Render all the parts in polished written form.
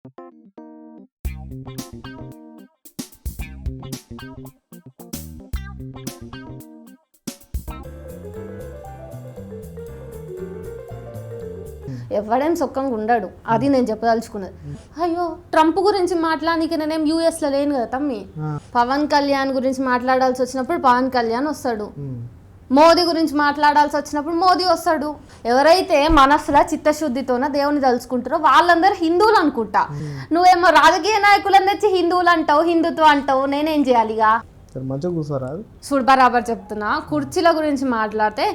ఎవడేం సొక్కంగా ఉండడు, అది నేను చెప్పదలుచుకున్నది. అయ్యో ట్రంప్ గురించి మాట్లాడానికి నేనేం యూఎస్లో లేను కదా తమ్మి. పవన్ కళ్యాణ్ గురించి మాట్లాడాల్సి వచ్చినప్పుడు పవన్ కళ్యాణ్ వస్తాడు, మోదీ గురించి మాట్లాడాల్సి వచ్చినప్పుడు మోదీ వస్తాడు. ఎవరైతే మనసులో చిత్తశుద్ధితోన దేవుని తలుచుకుంటారో వాళ్ళందరూ హిందువులు అనుకుంటా. నువ్వేమో రాజకీయ నాయకులను తెచ్చి హిందువులు అంటావు, హిందుత్వం అంటావు, నేనేం చేయాలిగా? చూడు బరాబర్ చెప్తున్నా. కుర్చీల గురించి మాట్లాడితే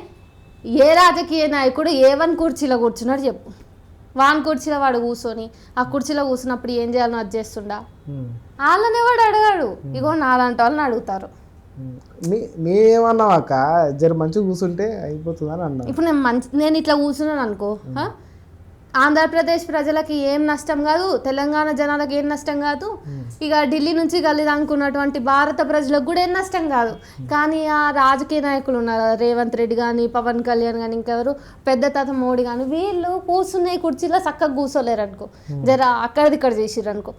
ఏ రాజకీయ నాయకుడు ఏ1 కుర్చీలో కూర్చున్నాడు చెప్పు. వాన్ కుర్చీలో వాడు కూర్చొని ఆ కుర్చీలో కూర్చున్నప్పుడు ఏం చేయాలని అది చేస్తుండా? వాళ్ళనే వాడు అడగాడు. ఇగో నాలాంటి వాళ్ళని అడుగుతారు. మేమన్నావాక జర మంచిగా కూర్చుంటే అయిపోతుందని అన్నా. ఇప్పుడు నేను ఇట్లా కూర్చున్నాను అనుకో, ఆంధ్రప్రదేశ్ ప్రజలకి ఏం నష్టం కాదు, తెలంగాణ జనాలకు ఏం నష్టం కాదు, ఇక ఢిల్లీ నుంచి గల్లీది అనుకున్నటువంటి భారత ప్రజలకు కూడా ఏం నష్టం కాదు. కానీ ఆ రాజకీయ నాయకులు ఉన్నారు, రేవంత్ రెడ్డి కానీ పవన్ కళ్యాణ్ కానీ ఇంకెవరు పెద్ద తాత మోడీ కానీ, వీళ్ళు కూర్చునే కుర్చీలో చక్కగా కూర్చోలేరు అనుకో, జర అక్కడిది ఇక్కడ చేసిర్రు అనుకో,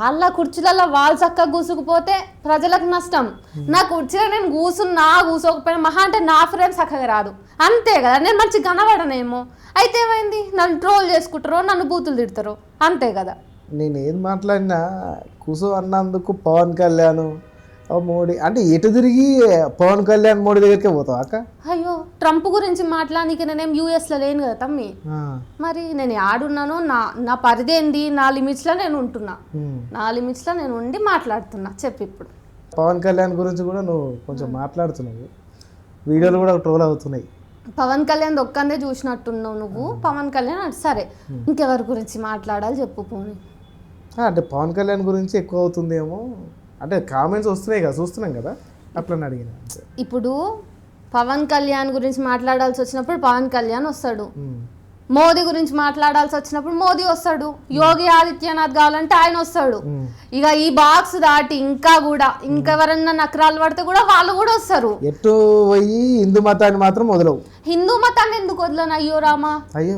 వాళ్ళ కుర్చీలలో వాళ్ళు చక్కగా కూసుకుపోతే ప్రజలకు నష్టం. నా కుర్చీలో నేను కూర్చోకపోయినా మహా అంటే నా ఫ్రేమ్ చక్కగా రాదు అంతే కదా, నేను మంచిగా కనబడనేమో. అయితే ఏమైంది, నన్ను ట్రోల్ చేసుకుంటారో నన్ను బూతులు తిడతారో అంతే కదా. నేను ఏది మాట్లాడినా కూసో అన్నందుకు పవన్ కళ్యాణ్ మోడీ అంటే ఎటు తిరిగి పవన్ కళ్యాణ్ మోడీ దగ్గరికే పోతావు అక్క. అయ్యో ట్రంప్ గురించి మాట్లాడానికి నేనేం యూఎస్లో లేను కదా తమ్మి. మరి నేను ఆడున్నాను, నా పరిధి ఏంది, నా లిమిట్స్లో నేను ఉంటున్నా, నా లిమిట్స్లో నేను ఉండి మాట్లాడుతున్నా. చెప్పు ఇప్పుడు. పవన్ కళ్యాణ్ గురించి కూడా నువ్వు కొంచెం మాట్లాడుతున్నావు, వీడియోలు కూడా ట్రోల్ అవుతున్నాయి. పవన్ కళ్యాణ్ ఒక్కందే చూసినట్టున్నావు నువ్వు. పవన్ కళ్యాణ్ సరే, ఇంకెవరి గురించి మాట్లాడాలి చెప్పు పోనీ. అంటే పవన్ కళ్యాణ్ గురించి ఎక్కువ అవుతుందేమో అంటే కామెంట్స్ వస్తున్నాయి కదా, చూస్తున్నాం కదా, అట్లా అడిగిన. ఇప్పుడు పవన్ కళ్యాణ్ గురించి మాట్లాడాల్సి వచ్చినప్పుడు పవన్ కళ్యాణ్ వస్తాడు, మోదీ గురించి మాట్లాడాల్సి వచ్చినప్పుడు మోదీ వస్తాడు, యోగి ఆదిత్యనాథ్ కావాలంటే ఆయన వస్తాడు. ఇక ఈ బాక్స్ దాటి ఇంకా కూడా ఇంకెవరన్నా నకరాలు పడితే కూడా వాళ్ళు కూడా వస్తారు. ఎటు పోయి హిందూ మతాన్ని మాత్రం వదలవు. హిందూ మతాన్ని ఎందుకు వదలను? అయ్యో రామా,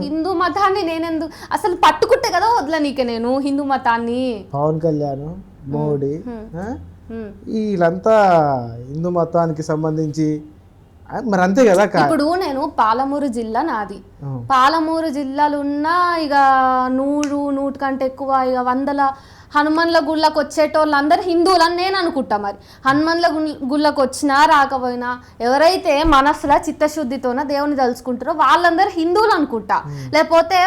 హిందూ మతాన్ని నేనెందుకు అసలు పట్టుకుంటే కదా వదలనీకే నేను హిందూ మతాన్ని. పవన్ కళ్యాణ్ మోడీ వీళ్ళంతా హిందూ మతానికి సంబంధించి మరి అంతే కదా. ఇప్పుడు నేను పాలమూరు జిల్లా నాది, పాలమూరు జిల్లాలో ఉన్న ఇక 100 కంటే ఎక్కువ ఇక 100 హనుమన్ల గుళ్ళకు వచ్చేటోళ్ళు అందరు హిందువులని నేను అనుకుంటా. మరి హనుమన్ల గుళ్ళకు వచ్చినా రాకపోయినా ఎవరైతే మనసులో చిత్తశుద్ధితోన దేవుని తలుచుకుంటారో వాళ్ళందరూ హిందువులు అనుకుంటా. లేకపోతే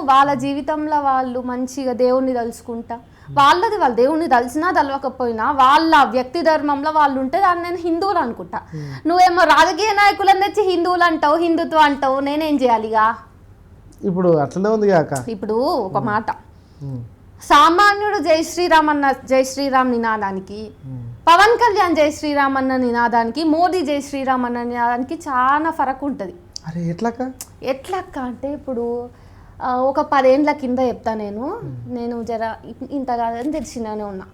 వాళ్ళ జీవితంలో వాళ్ళు మంచిగా దేవుణ్ణి తలుచుకుంటా, వాళ్ళది వాళ్ళు దేవుణ్ణి తలిసినా తలవకపోయినా వాళ్ళ వ్యక్తి ధర్మంలో వాళ్ళు ఉంటే దాన్ని నేను హిందువులు అనుకుంటా. నువ్వేమో రాజకీయ నాయకులను తెచ్చి హిందువులు అంటావు, హిందుత్వం అంటావు, నేనేం చేయాలిగా? ఇప్పుడు అట్లనే ఉంది కాక. ఇప్పుడు ఒక మాట, సామాన్యుడు జై శ్రీరామ్ అన్న జై శ్రీరామ్ నినాదానికి, పవన్ కళ్యాణ్ జై శ్రీరామ్ అన్న నినాదానికి, మోదీ జై శ్రీరామ్ అన్న నినాదానికి చాలా ఫరక్ ఉంటుంది. అరే ఎట్లక్క అంటే ఇప్పుడు ఒక 10 ఏళ్ళ కింద చెప్తా నేను జర ఇంత కాదని తెలిసినానే ఉన్నా.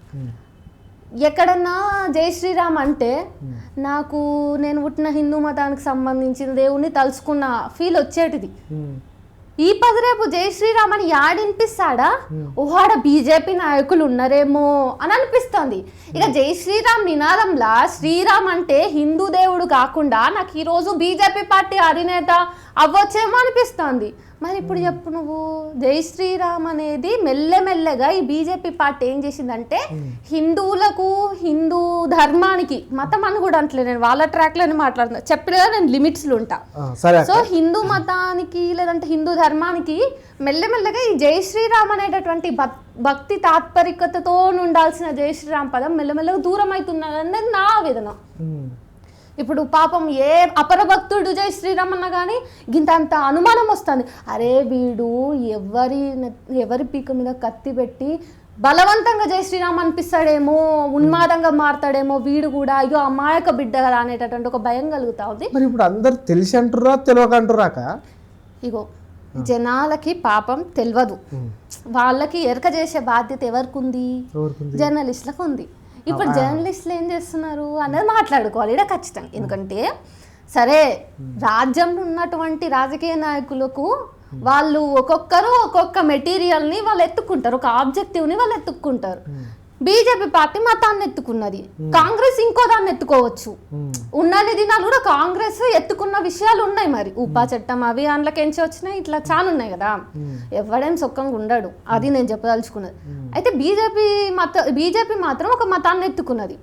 ఎక్కడన్నా జై శ్రీరామ్ అంటే నాకు నేను పుట్టిన హిందూ మతానికి సంబంధించిన దేవుణ్ణి తలుచుకున్న ఫీల్ వచ్చేటిది. ఈ 10 రేపు జై శ్రీరామ్ అని యాడినిపిస్తాడా, ఓహాడ బీజేపీ నాయకులు ఉన్నారేమో అని అనిపిస్తుంది. ఇక జై శ్రీరామ్ నినాదంలా శ్రీరామ్ అంటే హిందూ దేవుడు కాకుండా నాకు ఈరోజు బీజేపీ పార్టీ అధినేత అవ్వచ్చేమో అనిపిస్తుంది. మరి ఇప్పుడు చెప్పు నువ్వు, జై శ్రీరామ్ అనేది మెల్లమెల్లగా ఈ బీజేపీ పార్టీ ఏం చేసిందంటే హిందువులకు, హిందూ ధర్మానికి, మతం అని కూడా అంటలే నేను, వాళ్ళ ట్రాక్లోనే మాట్లాడుతున్నా, చెప్పినగా నేను లిమిట్స్లో ఉంటా. సో హిందూ మతానికి లేదంటే హిందూ ధర్మానికి మెల్లమెల్లగా ఈ జై శ్రీరామ్ అనేటటువంటి భక్తి తాత్పరికతతో ఉండాల్సిన జై శ్రీరామ్ పదం మెల్లమెల్లగా దూరం అవుతున్నది నా వేదన. ఇప్పుడు పాపం ఏ అపరభక్తుడు జై శ్రీరామ్ అన్నా కానీ ఇంత అనుమానం వస్తుంది. అరే వీడు ఎవరి పీక మీద కత్తి పెట్టి బలవంతంగా జై శ్రీరామ్ అనిపిస్తాడేమో, ఉన్మాదంగా మారతాడేమో వీడు కూడా, అయ్యో అమాయక బిడ్డ కదా అనేటటువంటి ఒక భయం కలుగుతా ఉంది. మరి ఇప్పుడు అందరు తెలిసి అంటురా తెలియక అంటురాక? ఇగో జనాలకి పాపం తెలియదు, వాళ్ళకి ఎరక చేసే బాధ్యత ఎవరికి ఉంది? జర్నలిస్టులకు ఉంది. ఇప్పుడు జర్నలిస్టులు ఏం చేస్తున్నారు అనేది మాట్లాడుకోవాలి ఇక్కడ ఖచ్చితంగా. ఎందుకంటే సరే రాజ్యంలో ఉన్నటువంటి రాజకీయ నాయకులకు వాళ్ళు ఒక్కొక్కరు ఒక్కొక్క మెటీరియల్ని వాళ్ళు ఎత్తుక్కుంటారు, ఒక ఆబ్జెక్టివ్ని వాళ్ళు ఎత్తుక్కుంటారు. బీజేపీ పార్టీ మతాన్ని ఎత్తుకున్నది, కాంగ్రెస్ ఇంకో దాన్ని ఎత్తుకోవచ్చు. ఉన్నన్ని దినాలు కూడా కాంగ్రెస్ ఎత్తుకున్న విషయాలు ఉన్నాయి. మరి ఉపా చట్టం అవి అందులోకించి వచ్చినాయి, ఇట్లా చాలా ఉన్నాయి కదా. ఎవడేం సొక్కంగా ఉండడు, అది నేను చెప్పదలుచుకున్నది. అయితే బీజేపీ మాత్రం ఒక మతాన్ని ఎత్తుకున్నది.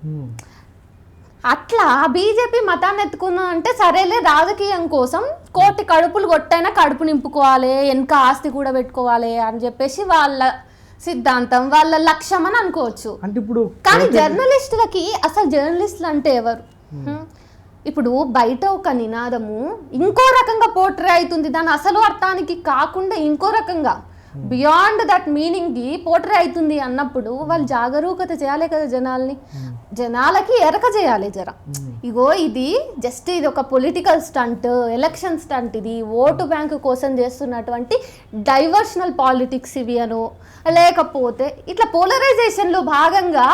అట్లా బీజేపీ మతాన్ని ఎత్తుకున్నదంటే సరేలే, రాజకీయం కోసం కోటి కడుపులు కొట్టైనా కడుపు నింపుకోవాలి, వెనక ఆస్తి కూడా పెట్టుకోవాలి అని చెప్పేసి వాళ్ళ సిద్ధాంతం, వాళ్ళ లక్ష్యం అని అనుకోవచ్చు. అంటే ఇప్పుడు కానీ జర్నలిస్టులకి అసలు జర్నలిస్టులు అంటే ఎవరు? ఇప్పుడు బయట ఒక నినాదము ఇంకో రకంగా పోర్ట్రే అవుతుంది, దాని అసలు అర్థానికి కాకుండా ఇంకో రకంగా beyond that meaning the portray అవుతుంది అన్నప్పుడు వాళ్ళు జాగరూకత చేయాలి కదా జనాలకి ఎరక చేయాలి జర. ఇగో ఇది జస్ట్ ఇది ఒక పొలిటికల్ స్టంట్, ఎలక్షన్ స్టంట్, ఇది ఓటు బ్యాంకు కోసం చేస్తున్నటువంటి డైవర్షనల్ పాలిటిక్స్ ఇవి అను, లేకపోతే ఇట్లా పోలరైజేషన్లో భాగంగా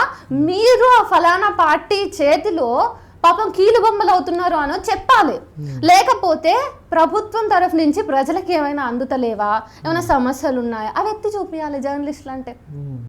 మీరు ఆ ఫలానా పార్టీ చేతిలో పాపం కీలు బొమ్మలు అవుతున్నారు అని చెప్పాలి. లేకపోతే ప్రభుత్వం తరఫు నుంచి ప్రజలకు ఏమైనా అందుతలేవా, ఏమైనా సమస్యలు ఉన్నాయా, అవి ఎత్తి చూపించాలి జర్నలిస్టులు అంటే.